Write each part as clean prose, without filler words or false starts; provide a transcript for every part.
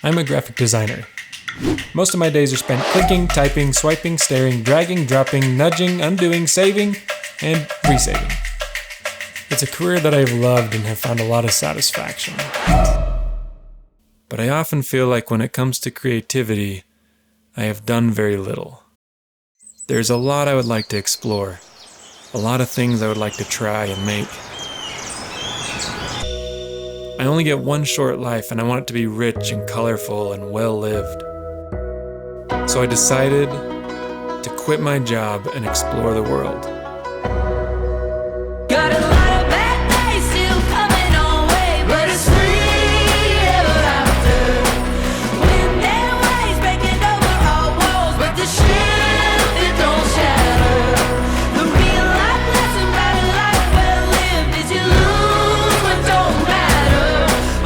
I'm a graphic designer. Most of my days are spent clicking, typing, swiping, staring, dragging, dropping, nudging, undoing, saving, and resaving. It's a career that I've loved and have found a lot of satisfaction. But I often feel like when it comes to creativity, I have done very little. There's a lot I would like to explore, a lot of things I would like to try and make. I only get one short life and I want it to be rich and colorful and well-lived. So I decided to quit my job and explore the world. Got a lot of bad days still coming our way, but it's free ever after. Wind and waves breaking over our walls, but the ship, it don't shatter. The real life lesson about a life well lived is you lose what don't matter.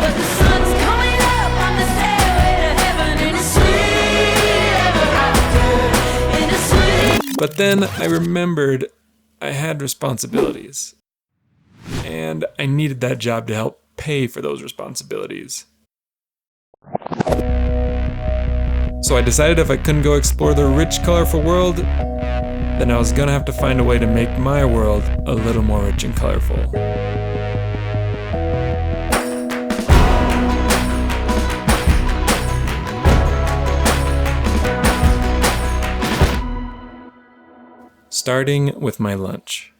But the sun's coming up on the stairway to heaven, and it's sweet ever after. And it's sweet. But then I remembered I had responsibilities, and I needed that job to help pay for those responsibilities. So I decided if I couldn't go explore the rich, colorful world, then I was gonna have to find a way to make my world a little more rich and colorful. Starting with my lunch.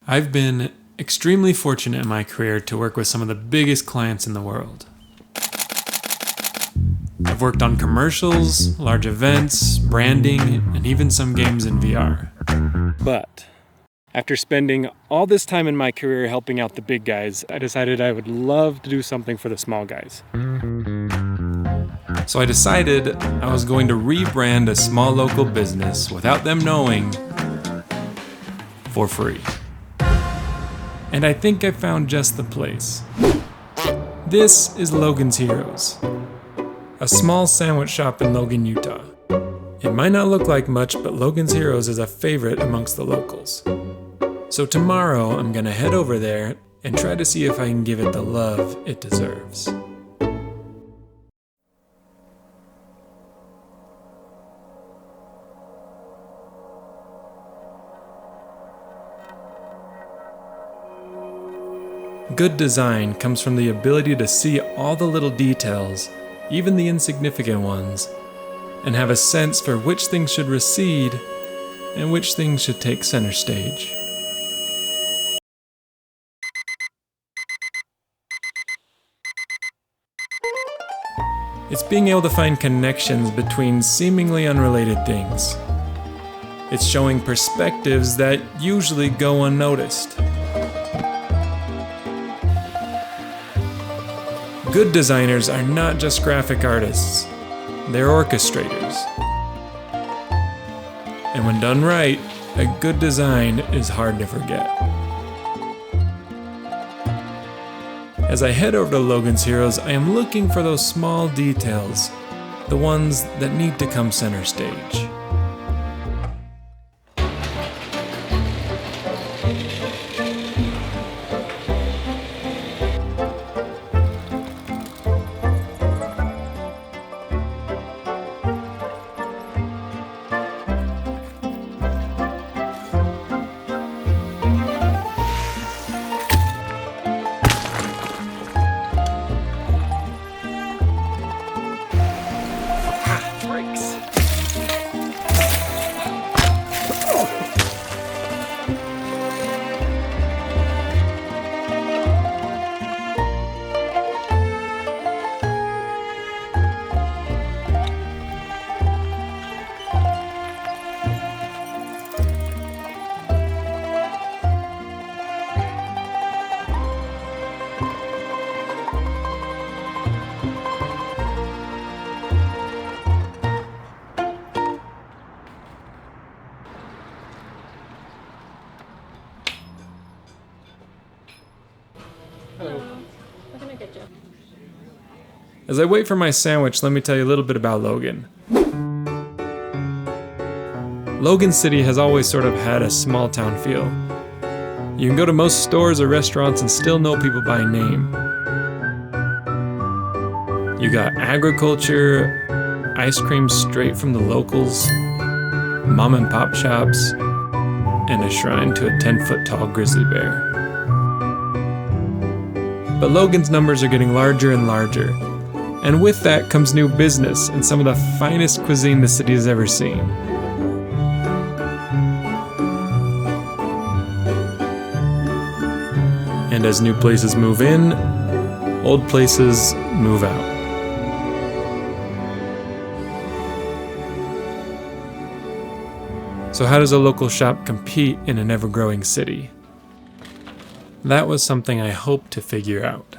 I've been extremely fortunate in my career to work with some of the biggest clients in the world. I've worked on commercials, large events, branding, and even some games in VR. But after spending all this time in my career helping out the big guys, I decided I would love to do something for the small guys. So I decided I was going to rebrand a small local business without them knowing, for free. And I think I found just the place. This is Logan's Heroes, a small sandwich shop in Logan, Utah. It might not look like much, but Logan's Heroes is a favorite amongst the locals. So tomorrow I'm gonna head over there and try to see if I can give it the love it deserves. Good design comes from the ability to see all the little details, even the insignificant ones, and have a sense for which things should recede and which things should take center stage. It's being able to find connections between seemingly unrelated things. It's showing perspectives that usually go unnoticed. Good designers are not just graphic artists, they're orchestrators. And when done right, a good design is hard to forget. As I head over to Logan's Heroes, I am looking for those small details, the ones that need to come center stage. As I wait for my sandwich, let me tell you a little bit about Logan. Logan City has always sort of had a small town feel. You can go to most stores or restaurants and still know people by name. You got agriculture, ice cream straight from the locals, mom and pop shops, and a shrine to a 10-foot tall grizzly bear. But Logan's numbers are getting larger and larger, and with that comes new business and some of the finest cuisine the city has ever seen. And as new places move in, old places move out. So how does a local shop compete in an ever-growing city? That was something I hoped to figure out.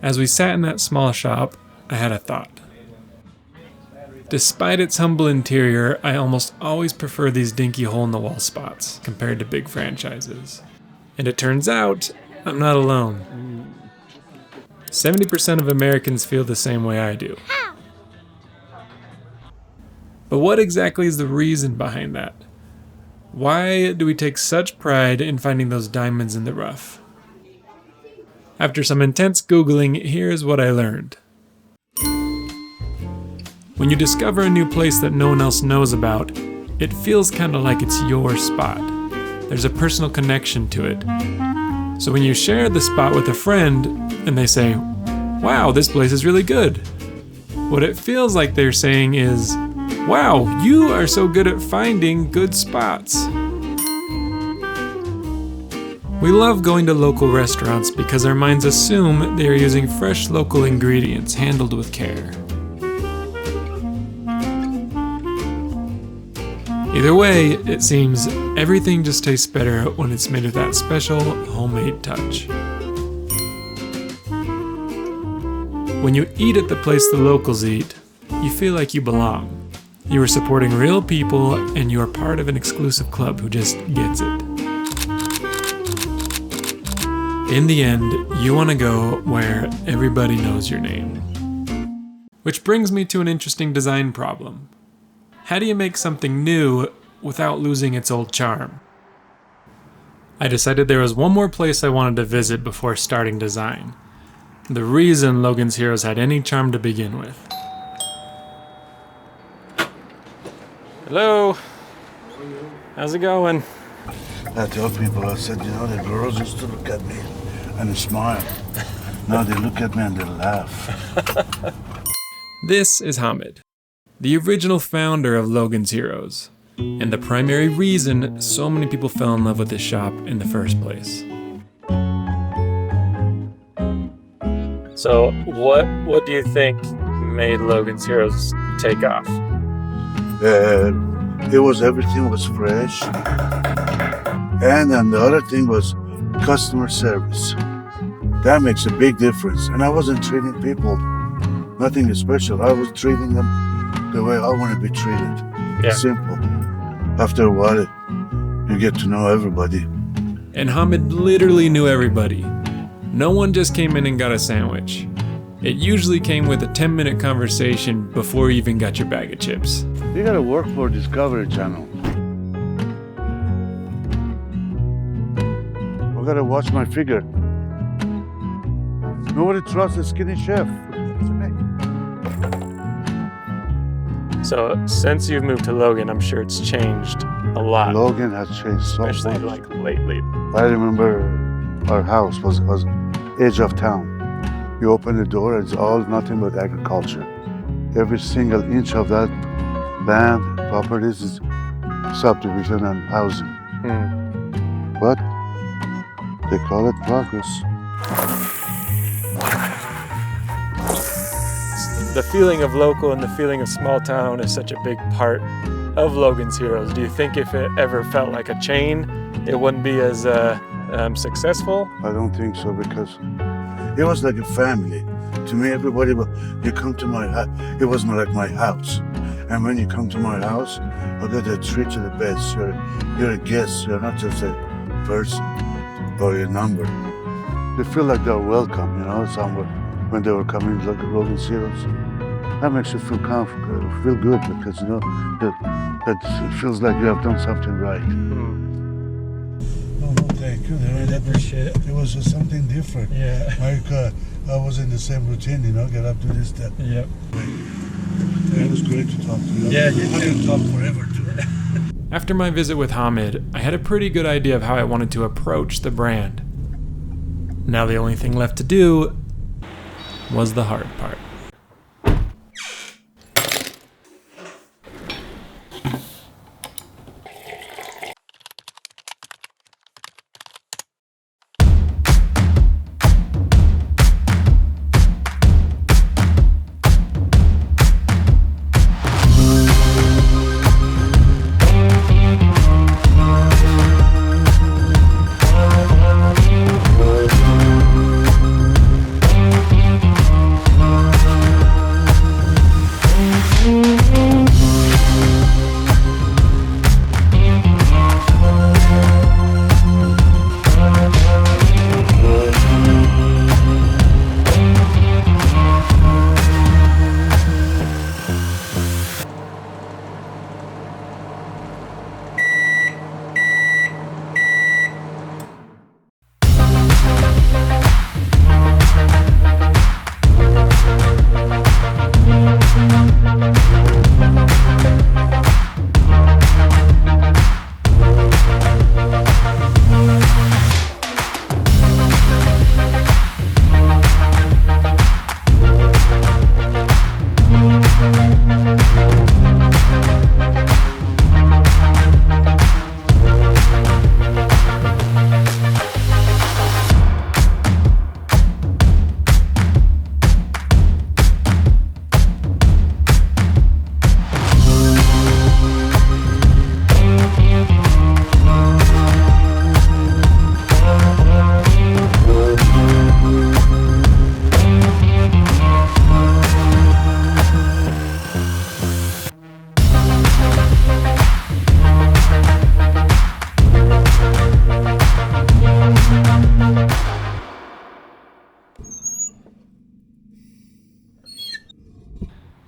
As we sat in that small shop, I had a thought. Despite its humble interior, I almost always prefer these dinky hole-in-the-wall spots compared to big franchises. And it turns out, I'm not alone. 70% of Americans feel the same way I do. But what exactly is the reason behind that? Why do we take such pride in finding those diamonds in the rough? After some intense Googling, here's what I learned. When you discover a new place that no one else knows about, it feels kind of like it's your spot. There's a personal connection to it. So when you share the spot with a friend and they say, "Wow, this place is really good," what it feels like they're saying is, "Wow, you are so good at finding good spots." We love going to local restaurants because our minds assume they are using fresh local ingredients handled with care. Either way, it seems everything just tastes better when it's made with that special homemade touch. When you eat at the place the locals eat, you feel like you belong. You are supporting real people and you are part of an exclusive club who just gets it. In the end, you want to go where everybody knows your name. Which brings me to an interesting design problem. How do you make something new without losing its old charm? I decided there was one more place I wanted to visit before starting design. The reason Logan's Heroes had any charm to begin with. Hello. How's it going? I tell people, I said, the girls used to look at me and smile. Now they look at me and they laugh. This is Hamid, the original founder of Logan's Heroes, and the primary reason so many people fell in love with this shop in the first place. So, what do you think made Logan's Heroes take off? Everything was fresh. And then the other thing was customer service. That makes a big difference. And I wasn't treating people nothing special. I was treating them the way I want to be treated. Yeah. Simple. After a while, you get to know everybody. And Hamid literally knew everybody. No one just came in and got a sandwich. It usually came with a 10-minute conversation before you even got your bag of chips. You gotta work for Discovery Channel. I gotta watch my figure. Nobody trusts a skinny chef. So, since you've moved to Logan, I'm sure it's changed a lot. Logan has changed so much. Especially like lately. I remember our house was edge of town. You open the door, it's all nothing but agriculture. Every single inch of that land, properties is subdivision and housing. But they call it progress. The feeling of local and the feeling of small town is such a big part of Logan's Heroes. Do you think if it ever felt like a chain, it wouldn't be as successful? I don't think so, because it was like a family. To me, everybody, you come to my house, it was like my house. And when you come to my house, I'll get a treat to the best. You're a guest. You're not just a person or a number. They feel like they're welcome, somewhere when they were coming, like Rolling Zeros. That makes you feel feel good because that it feels like you have done something right. No, thank you. I appreciate it. It was just something different. Yeah. Like I was in the same routine, get up to this step. Yep. It was great to talk to you. Yeah, you I too. can talk forever too. After my visit with Hamid, I had a pretty good idea of how I wanted to approach the brand. Now the only thing left to do was the hard part.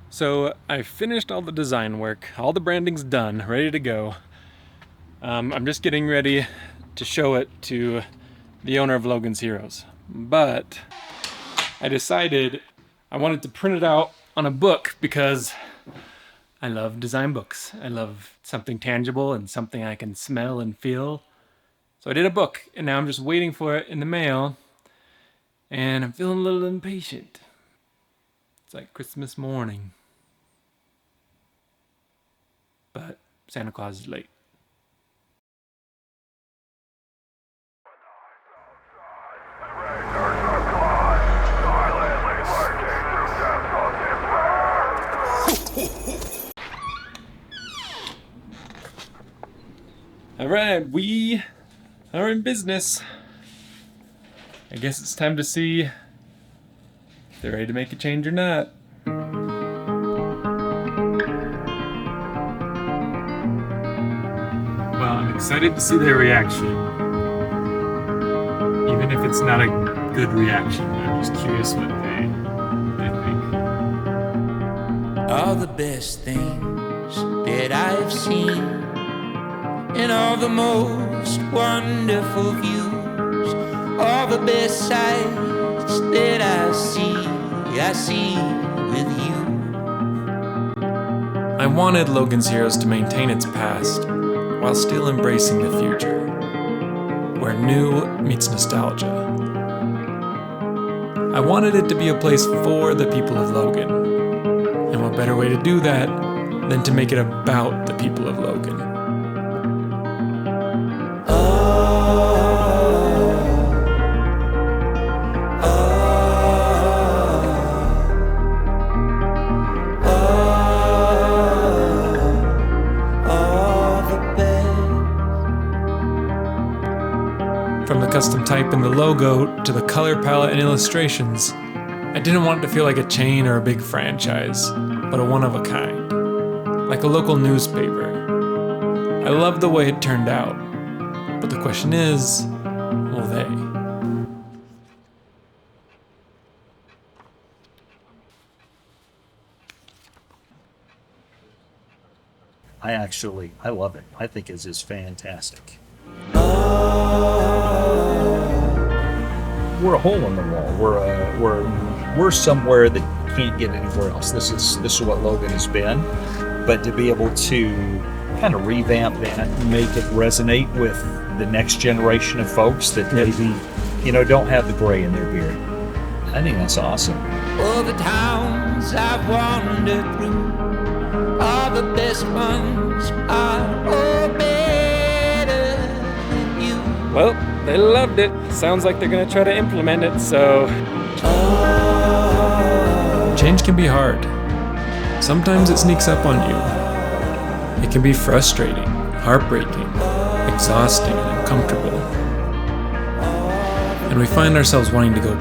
So I finished all the design work, all the branding's done, ready to go. I'm just getting ready to show it to the owner of Logan's Heroes. But I decided I wanted to print it out on a book because I love design books. I love something tangible and something I can smell and feel. So I did a book, and now I'm just waiting for it in the mail, and I'm feeling a little impatient. It's like Christmas morning. But Santa Claus is late. All right, we are in business. I guess it's time to see if they're ready to make a change or not. Well, I'm excited to see their reaction. Even if it's not a good reaction, I'm just curious what they think. All the best things that I've seen, and all the most wonderful views, all the best sights that I see with you. I wanted Logan's Heroes to maintain its past while still embracing the future, where new meets nostalgia. I wanted it to be a place for the people of Logan, and what better way to do that than to make it about the people of Logan. From the custom type in the logo to the color palette and illustrations, I didn't want it to feel like a chain or a big franchise, but a one of a kind. like a local newspaper. I love the way it turned out, but the question is, will they? I love it. I think it's just fantastic. We're a hole in the wall. We're somewhere that you can't get anywhere else. This is what Logan has been, but to be able to kind of revamp that, make it resonate with the next generation of folks that maybe don't have the gray in their beard. I think that's awesome. All the towns I've wandered through, all the best ones are all better than you. Well, they loved it. Sounds like they're gonna try to implement it, so... Change can be hard. Sometimes it sneaks up on you. It can be frustrating, heartbreaking, exhausting, and uncomfortable. And we find ourselves wanting to go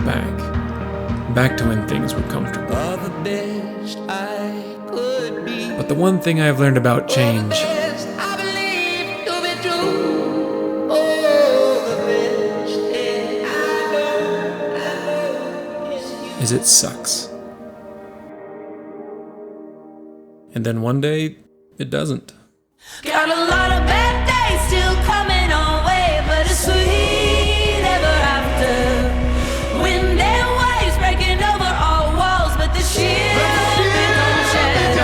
back to when things were comfortable. All the best I could be. But the one thing I've learned about change Best I believe to be true. Oh, the best that I know is you. it sucks. And then one day, it doesn't. Got a lot of bad days still coming our way, but it's sweet ever after. Wind and waves breaking over all walls, but the ship don't shatter.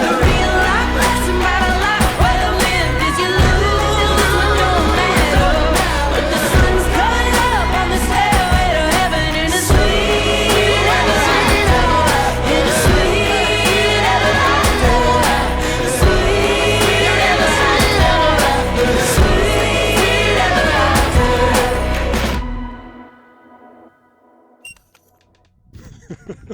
The real life lesson about a life where the wind is you lose what don't matter. But the sun's coming up on the stairway to heaven, and it's sweet ever after. And it's sweet ever after. Sweet ever after. Sweet ever after.